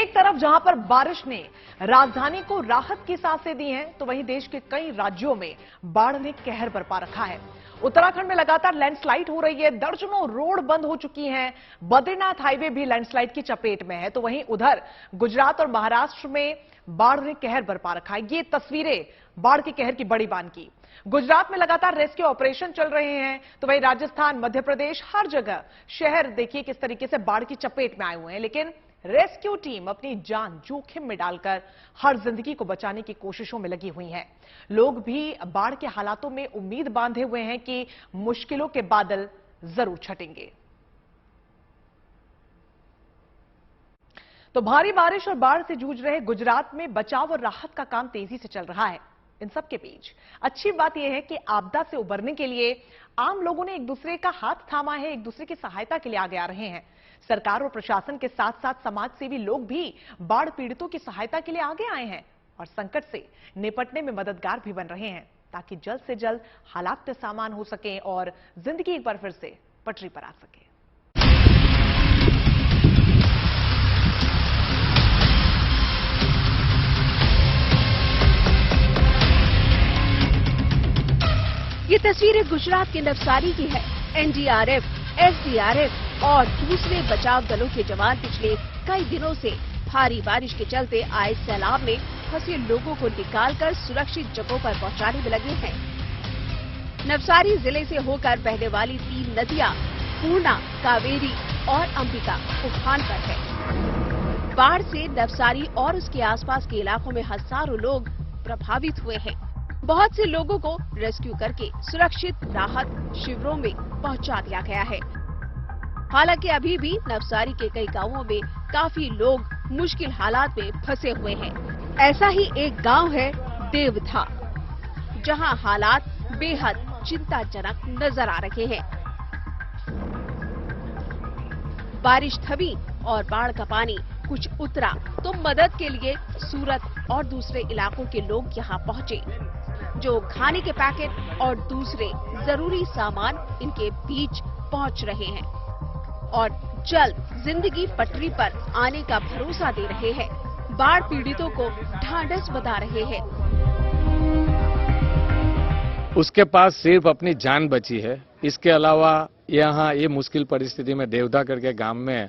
एक तरफ जहां पर बारिश ने राजधानी को राहत की सांसें दी हैं, तो वहीं देश के कई राज्यों में बाढ़ ने कहर बरपा रखा है। उत्तराखंड में लगातार लैंडस्लाइड हो रही है, दर्जनों रोड बंद हो चुकी हैं, बद्रीनाथ हाईवे भी लैंडस्लाइड की चपेट में है। तो वहीं उधर गुजरात और महाराष्ट्र में बाढ़ ने कहर बरपा रखा है। ये तस्वीरें बाढ़ के कहर की बड़ी बान की। गुजरात में लगातार रेस्क्यू ऑपरेशन चल रहे हैं, तो वहीं राजस्थान, मध्य प्रदेश, हर जगह शहर देखिए किस तरीके से बाढ़ की चपेट में आए हुए हैं। लेकिन रेस्क्यू टीम अपनी जान जोखिम में डालकर हर जिंदगी को बचाने की कोशिशों में लगी हुई है। लोग भी बाढ़ के हालातों में उम्मीद बांधे हुए हैं कि मुश्किलों के बादल जरूर छटेंगे। तो भारी बारिश और बाढ़ से जूझ रहे गुजरात में बचाव और राहत का काम तेजी से चल रहा है। इन सब के बीच अच्छी बात यह है कि आपदा से उबरने के लिए आम लोगों ने एक दूसरे का हाथ थामा है, एक दूसरे की सहायता के लिए आगे आ रहे हैं। सरकार और प्रशासन के साथ साथ समाज सेवी लोग भी बाढ़ पीड़ितों की सहायता के लिए आगे आए हैं और संकट से निपटने में मददगार भी बन रहे हैं, ताकि जल्द से जल्द हालात सामान हो सके और जिंदगी एक बार फिर से पटरी पर आ सके। ये तस्वीरें गुजरात के नवसारी की है। एनडीआरएफ, एसडीआरएफ और दूसरे बचाव दलों के जवान पिछले कई दिनों से भारी बारिश के चलते आए सैलाब में फंसे लोगों को निकालकर सुरक्षित जगहों पर पहुंचाने में लगे हैं। नवसारी जिले से होकर बहने वाली 3 नदियां पूर्णा, कावेरी और अंबिका उफान पर है। बाढ़ से नवसारी और उसके आसपास के इलाकों में हजारों लोग प्रभावित हुए हैं। बहुत से लोगों को रेस्क्यू करके सुरक्षित राहत शिविरों में पहुंचा दिया गया है। हालांकि अभी भी नवसारी के कई गांवों में काफी लोग मुश्किल हालात में फंसे हुए हैं। ऐसा ही एक गांव है देवधा, जहां हालात बेहद चिंताजनक नजर आ रहे हैं। बारिश थमी और बाढ़ का पानी कुछ उतरा तो मदद के लिए सूरत और दूसरे इलाकों के लोग यहां पहुंचे, जो खाने के पैकेट और दूसरे जरूरी सामान इनके बीच पहुंच रहे हैं और जल्द जिंदगी पटरी पर आने का भरोसा दे रहे हैं। बाढ़ पीड़ितों को ढांढस बता रहे हैं। उसके पास सिर्फ अपनी जान बची है। इसके अलावा यहाँ ये मुश्किल परिस्थिति में देवधा करके गांव में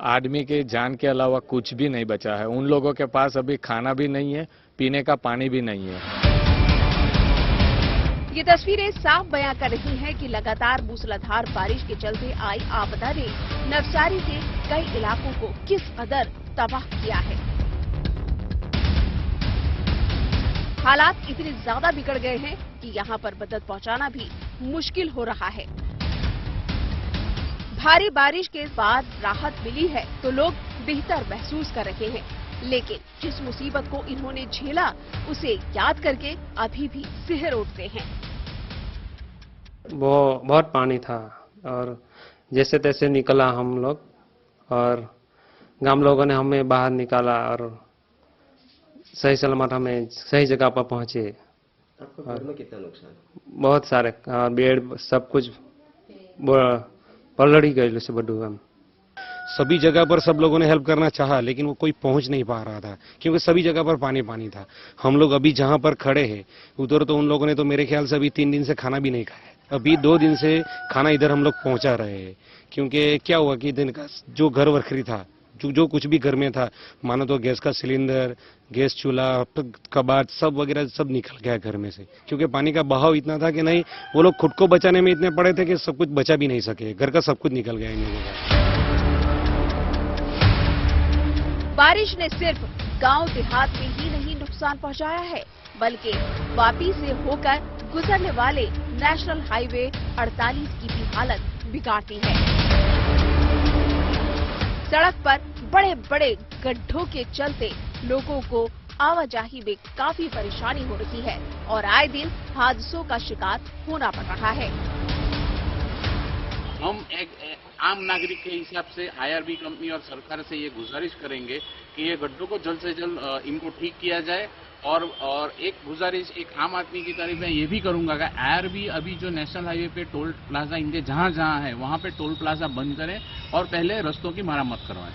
आदमी के जान के अलावा कुछ भी नहीं बचा है। उन लोगों के पास अभी खाना भी नहीं है, पीने का पानी भी नहीं है। ये तस्वीरें साफ बयां कर रही हैं कि लगातार मूसलाधार बारिश के चलते आई आपदा ने नवसारी के कई इलाकों को किस कदर तबाह किया है। हालात इतने ज्यादा बिगड़ गए हैं कि यहां पर मदद पहुंचाना भी मुश्किल हो रहा है। भारी बारिश के बाद राहत मिली है तो लोग बेहतर महसूस कर रहे हैं, लेकिन जिस मुसीबत को इन्होंने झेला उसे याद करके अभी भी सिहर उठते हैं। बहुत पानी था और जैसे तैसे निकला हम लोग और गांव लोगों ने हमें बाहर निकाला और सही सलामत हमें सही जगह पर पहुंचे। आपको घर में कितना नुकसान? बहुत सारे बेड सब कुछ पलट ही गए से बडू हम। सभी जगह पर सब लोगों ने हेल्प करना चाहा, लेकिन वो कोई पहुंच नहीं पा रहा था क्योंकि सभी जगह पर पानी पानी था। हम लोग अभी जहां पर खड़े हैं उधर तो उन लोगों ने तो मेरे ख्याल से अभी 3 दिन से खाना भी नहीं खाया। अभी 2 दिन से खाना इधर हम लोग पहुंचा रहे हैं, क्योंकि क्या हुआ कि दिन का जो घर वरखरी था, जो कुछ भी घर में था, मानो तो गैस का सिलेंडर, गैस चूल्हा, कबाड़ सब वगैरह सब निकल गया घर में से, क्योंकि पानी का बहाव इतना था कि नहीं, वो लोग खुद को बचाने में इतने पड़े थे कि सब कुछ बचा भी नहीं सके। घर का सब कुछ निकल गया इन लोगों का। बारिश ने सिर्फ गांव देहात में ही नहीं नुकसान पहुंचाया है, बल्कि वापी से होकर गुजरने वाले नेशनल हाईवे 48 की भी हालत बिगाड़ दी है। सड़क पर बड़े बड़े गड्ढों के चलते लोगों को आवाजाही में काफी परेशानी हो रही है और आए दिन हादसों का शिकार होना पड़ रहा है। हम एक आम नागरिक के हिसाब से आईआरबी कंपनी और सरकार से ये गुजारिश करेंगे कि ये गड्ढों को जल्द से जल्द इनको ठीक किया जाए। और एक गुजारिश एक आम आदमी की तरफ मैं ये भी करूंगा कि आईआरबी अभी जो नेशनल हाईवे पे टोल प्लाजा इनके जहां जहां है वहां पे टोल प्लाजा बंद करें और पहले रास्तों की मरम्मत करवाएं।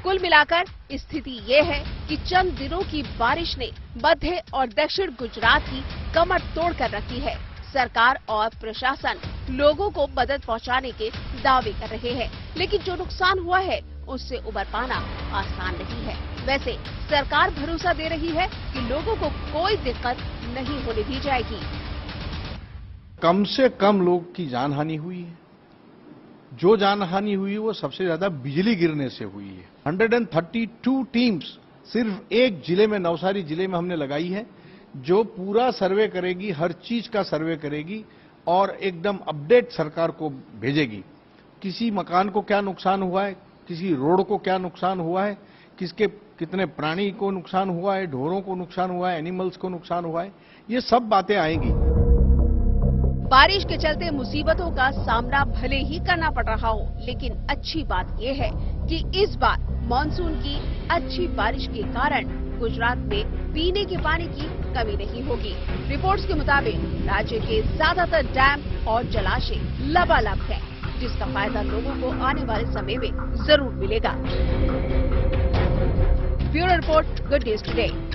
कुल मिलाकर स्थिति ये है कि चंद दिनों की बारिश ने मध्य और दक्षिण गुजरात की कमर तोड़ कर रखी है। सरकार और प्रशासन लोगों को मदद पहुंचाने के दावे कर रहे हैं, लेकिन जो नुकसान हुआ है उससे उबर पाना आसान नहीं है। वैसे सरकार भरोसा दे रही है कि लोगों को कोई दिक्कत नहीं होने दी जाएगी। कम से कम लोग की जानहानि हुई है। जो जानहानि हुई है वो सबसे ज्यादा बिजली गिरने से हुई है। 132 टीम्स सिर्फ एक जिले में, नवसारी जिले में हमने लगाई है, जो पूरा सर्वे करेगी, हर चीज का सर्वे करेगी और एकदम अपडेट सरकार को भेजेगी। किसी मकान को क्या नुकसान हुआ है, किसी रोड को क्या नुकसान हुआ है, किसके कितने प्राणी को नुकसान हुआ है, ढोरों को नुकसान हुआ है, एनिमल्स को नुकसान हुआ है, ये सब बातें आएंगी। बारिश के चलते मुसीबतों का सामना भले ही करना पड़ रहा हो, लेकिन अच्छी बात यह है कि इस बार मानसून की अच्छी बारिश के कारण गुजरात में पीने के पानी की कमी नहीं होगी। रिपोर्ट्स के मुताबिक राज्य के ज्यादातर डैम और जलाशय लबालब हैं, जिसका फायदा लोगों को आने वाले समय में जरूर मिलेगा। Bureau report, good news today.